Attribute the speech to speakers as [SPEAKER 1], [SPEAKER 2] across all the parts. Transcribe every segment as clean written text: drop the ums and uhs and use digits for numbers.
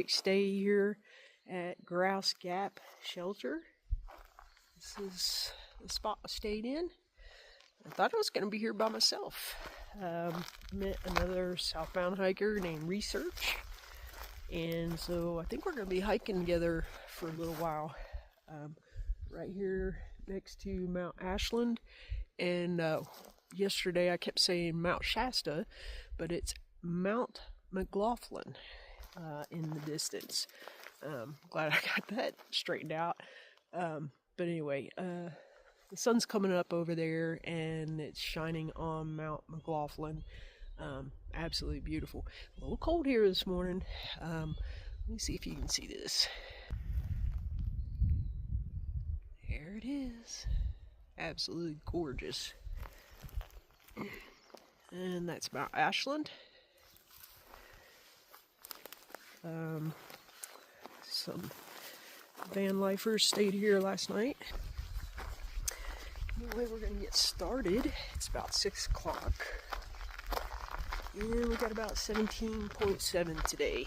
[SPEAKER 1] great stay here at Grouse Gap Shelter. This is the spot I stayed in. I thought I was going to be here by myself. Met another southbound hiker named Research. And so I think we're going to be hiking together for a little while. Right here next to Mount Ashland. And yesterday I kept saying Mount Shasta, but it's Mount McLaughlin in the distance. Glad I got that straightened out. But anyway, the sun's coming up over there and it's shining on Mount McLaughlin. Absolutely beautiful. A little cold here this morning. Let me see if you can see this. There it is. Absolutely gorgeous. And that's Mount Ashland. Some van lifers stayed here last night. Anyway, we're going to get started. It's about 6 o'clock. And we got about 17.7 today.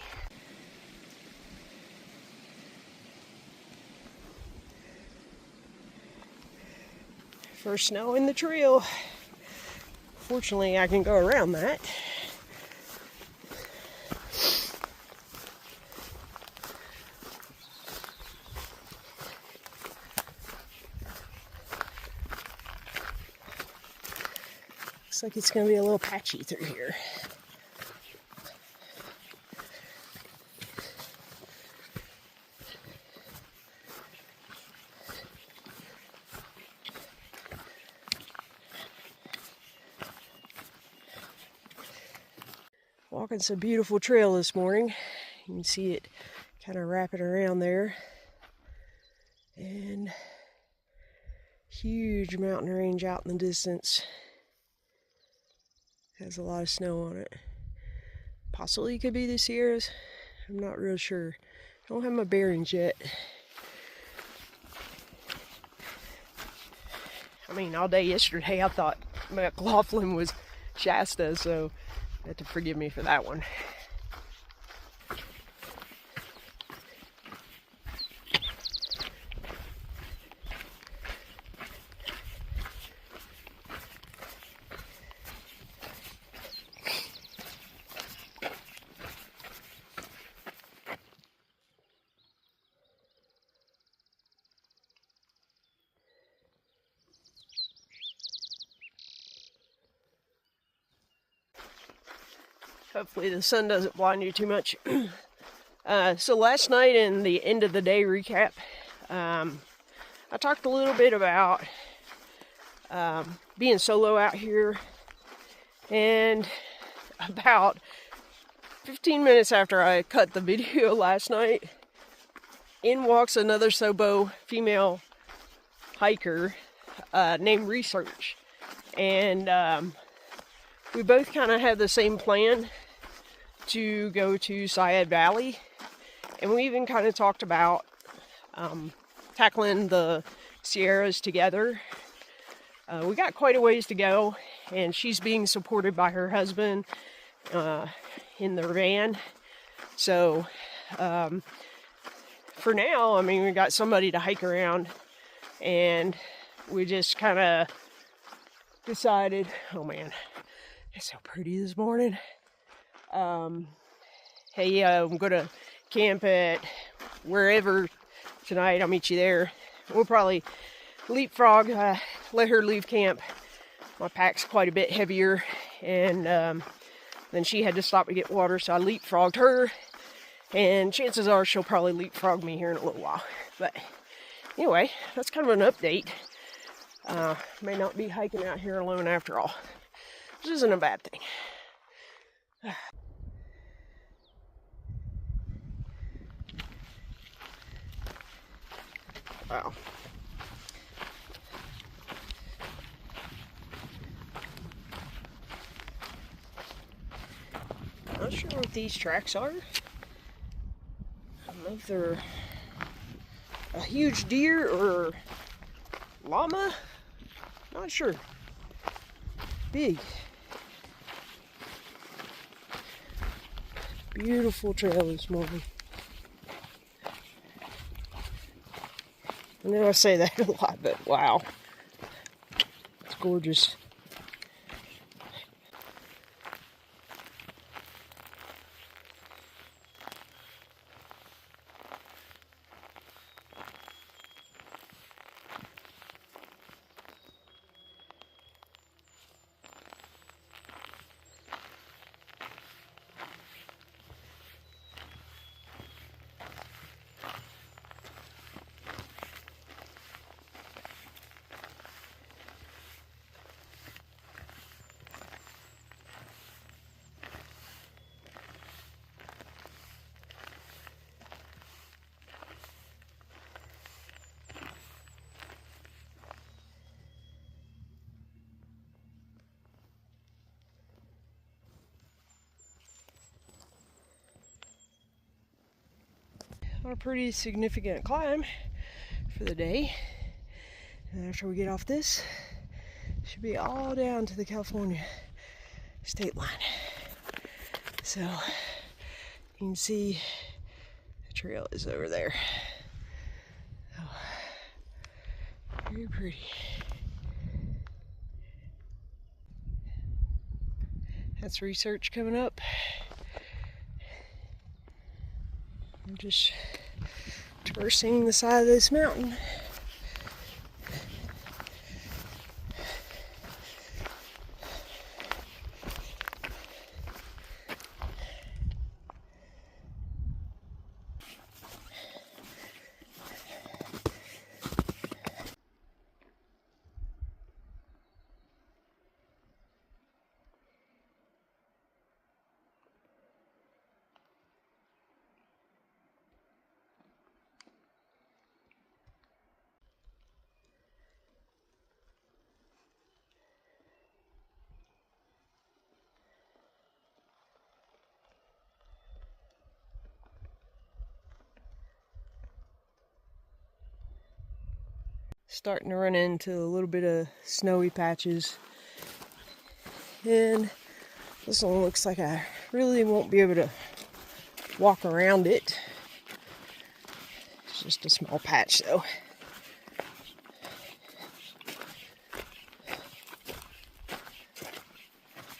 [SPEAKER 1] First snow in the trail. Fortunately, I can go around that. Looks like it's going to be a little patchy through here. Walking some beautiful trail this morning. You can see it kind of wrapping around there. And huge mountain range out in the distance. Has a lot of snow on it. Possibly could be the Sierras. I'm not real sure. I don't have my bearings yet. I mean, all day yesterday I thought McLaughlin was Shasta, so you have to forgive me for that one. Hopefully the sun doesn't blind you too much. So last night in the end of the day recap, I talked a little bit about being solo out here, and about 15 minutes after I cut the video last night, in walks another solo female hiker named Research, and we both kind of had the same plan to go to Syed Valley, and we even kind of talked about tackling the Sierras together. We got quite a ways to go, and she's being supported by her husband in their van. So for now, I mean, we got somebody to hike around, and we just kind of decided, oh man, it's so pretty this morning. Hey, I'm gonna camp at wherever tonight. I'll meet you there. We'll probably leapfrog, let her leave camp. My pack's quite a bit heavier, and then she had to stop to get water, so I leapfrogged her, and chances are she'll probably leapfrog me here in a little while. But anyway, that's kind of an update. May not be hiking out here alone after all, which isn't a bad thing. Wow. Not sure what these tracks are. I don't know if they're a huge deer or llama. Not sure. Big. Beautiful trail this morning. I know I say that a lot, but wow. It's gorgeous. A pretty significant climb for the day. And after we get off this, should be all down to the California state line. So you can see the trail is over there. So, very pretty. That's research coming up. I'm just traversing the side of this mountain. Starting to run into a little bit of snowy patches, and this one looks like I really won't be able to walk around it. It's just a small patch though.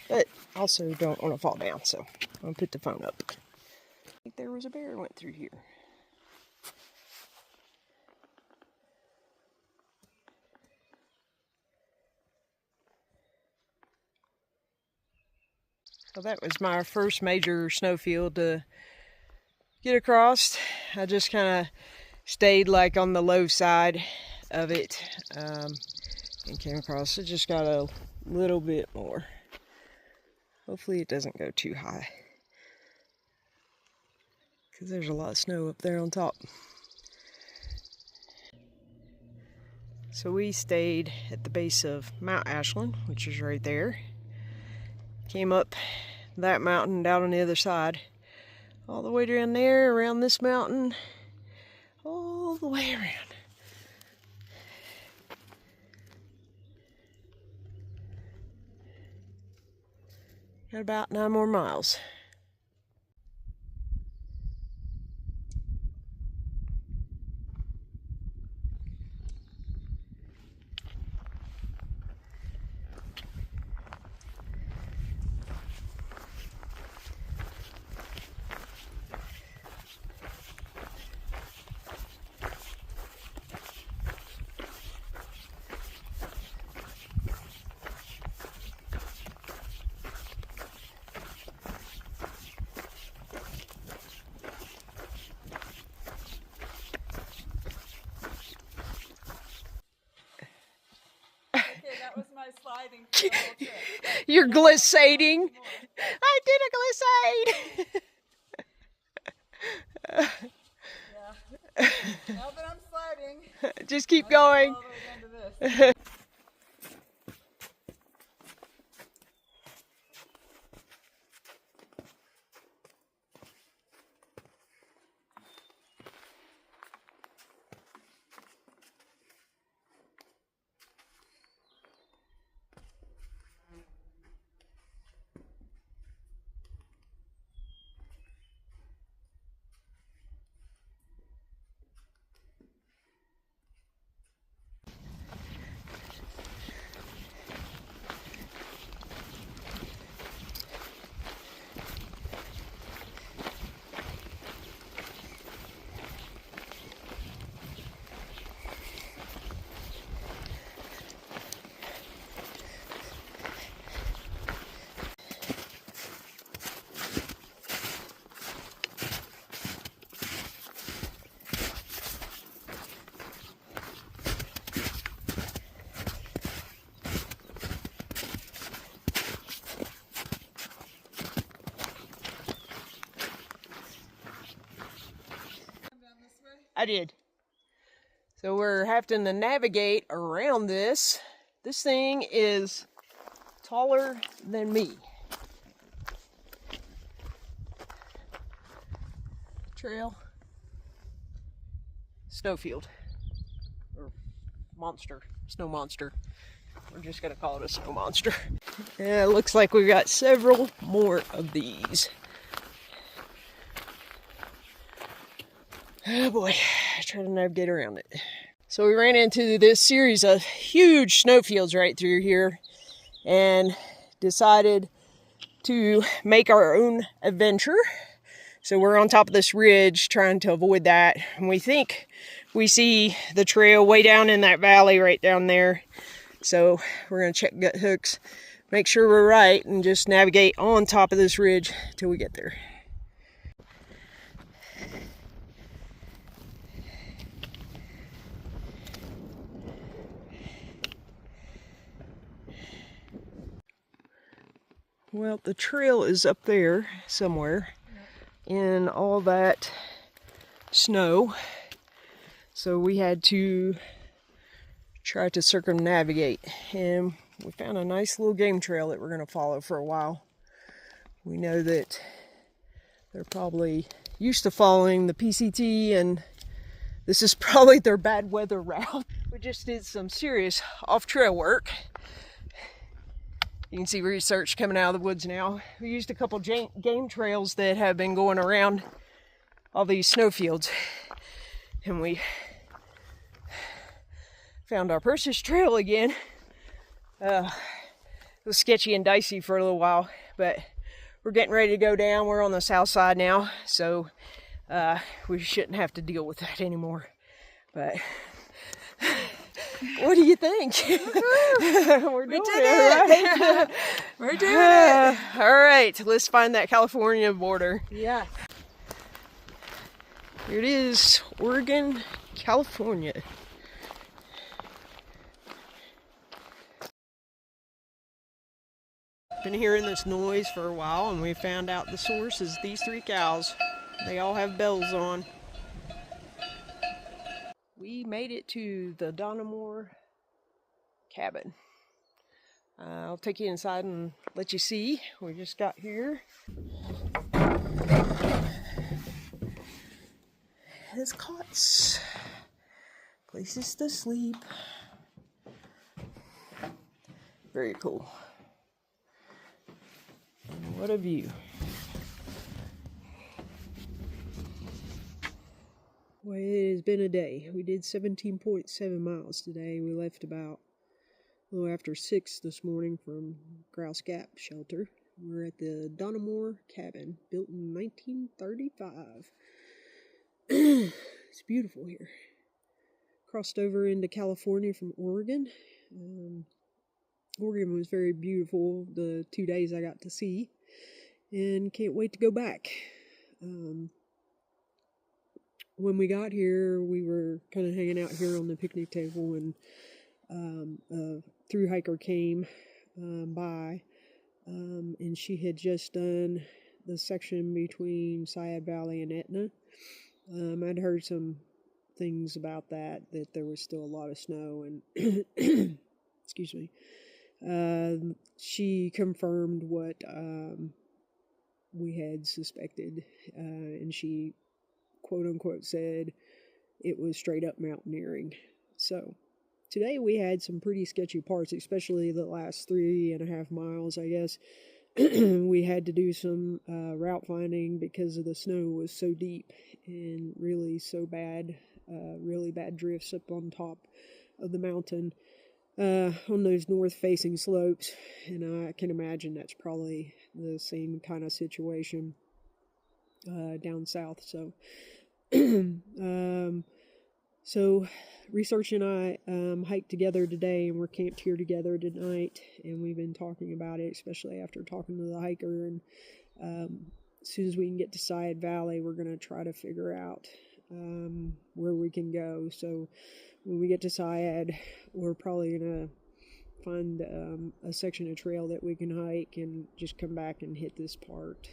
[SPEAKER 1] But also don't want to fall down, so I'm gonna put the phone up. I think there was a bear went through here. So that was my first major snowfield to get across. I just kind of stayed like on the low side of it and came across. It just got a little bit more. Hopefully it doesn't go too high, because there's a lot of snow up there on top. So we stayed at the base of Mount Ashland, which is right there. Came up that mountain down on the other side, all the way down there, around this mountain, all the way around. Got about 9 more miles.
[SPEAKER 2] That was my sliding for the whole trip.
[SPEAKER 1] You're glissading. I did a glissade.
[SPEAKER 2] Yeah. Now that I'm sliding,
[SPEAKER 1] Just keep going.
[SPEAKER 2] all the way down to this.
[SPEAKER 1] I did. So we're having to navigate around this. This thing is taller than me. Trail. Snowfield. Or monster. Snow monster. We're just gonna call it a snow monster. Yeah, it looks like we've got several more of these. Oh boy, try to navigate around it. So we ran into this series of huge snowfields right through here and decided to make our own adventure. So we're on top of this ridge trying to avoid that. And we think we see the trail way down in that valley right down there. So we're gonna check gut hooks, make sure we're right, and just navigate on top of this ridge till we get there. Well, the trail is up there somewhere in all that snow. So we had to try to circumnavigate. And we found a nice little game trail that we're going to follow for a while. We know that they're probably used to following the PCT, and this is probably their bad weather route. We just did some serious off-trail work. You can see research coming out of the woods now. We used a couple game trails that have been going around all these snowfields. And we found our precious trail again. It was sketchy and dicey for a little while, but we're getting ready to go down. We're on the south side now, so we shouldn't have to deal with that anymore. But what do you think?
[SPEAKER 2] We did it! Right? We're doing it!
[SPEAKER 1] All right, let's find that California border.
[SPEAKER 2] Yeah.
[SPEAKER 1] Here it is, Oregon, California. Been hearing this noise for a while, and we found out the source is these three cows. They all have bells on. We made it to the Donomore cabin. I'll take you inside and let you see. We just got here. His cots, places to sleep. Very cool. And what a view. Well, it has been a day. We did 17.7 miles today. We left about a little after 6 this morning from Grouse Gap shelter. We're at the Donomore cabin, built in 1935. It's beautiful here. Crossed over into California from Oregon. Oregon was very beautiful the 2 days I got to see, and can't wait to go back. When we got here, we were kind of hanging out here on the picnic table, and a thru hiker came by, and she had just done the section between Sayad Valley and Etna. I'd heard some things about that there was still a lot of snow, and excuse me. She confirmed what we had suspected, and she quote-unquote said it was straight up mountaineering. So today we had some pretty sketchy parts, especially the last 3.5 miles, I guess. We had to do some route finding because of the snow was so deep and really so bad, really bad drifts up on top of the mountain on those north-facing slopes, and I can imagine that's probably the same kind of situation down south. So so Research and I hiked together today, and we're camped here together tonight, and we've been talking about it, especially after talking to the hiker. And as soon as we can get to Sayad Valley, we're going to try to figure out where we can go. So when we get to Sayad, we're probably going to find a section of trail that we can hike and just come back and hit this part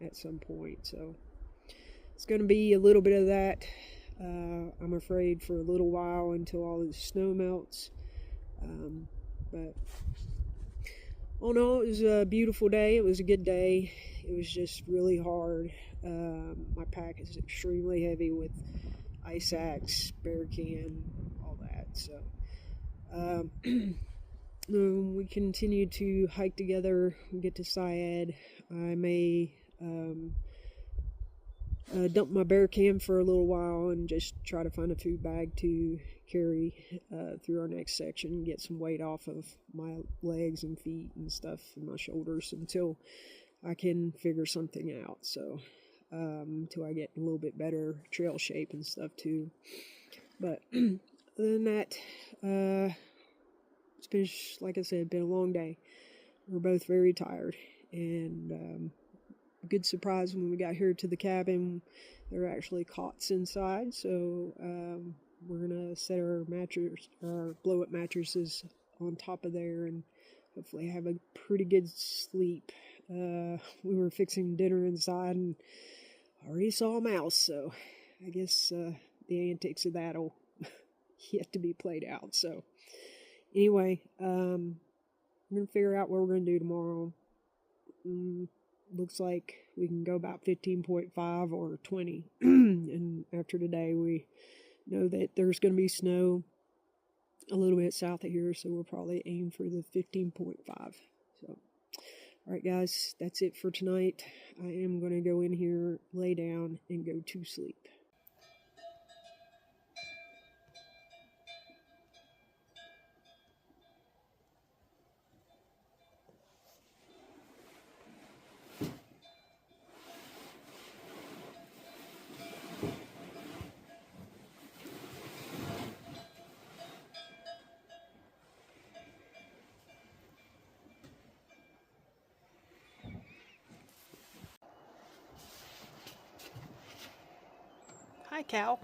[SPEAKER 1] at some point. So it's going to be a little bit of that. I'm afraid for a little while until all the snow melts. But oh no, it was a beautiful day. It was a good day. It was just really hard. My pack is extremely heavy with ice axe, bear can, all that. So we continue to hike together. We get to Syed. I may dump my bear can for a little while and just try to find a food bag to carry through our next section and get some weight off of my legs and feet and stuff and my shoulders until I can figure something out. So until I get a little bit better trail shape and stuff too. But other than that, it's been, like I said, been a long day. We're both very tired, and good surprise when we got here to the cabin. There are actually cots inside, so we're gonna set our blow-up mattresses on top of there and hopefully have a pretty good sleep. We were fixing dinner inside and already saw a mouse, so I guess the antics of that'll yet to be played out. So anyway, we're gonna figure out what we're gonna do tomorrow. Looks like we can go about 15.5 or 20. And after today, we know that there's going to be snow a little bit south of here, so we'll probably aim for the 15.5. So, all right, guys, that's it for tonight. I am going to go in here, lay down, and go to sleep. Hi, Cal.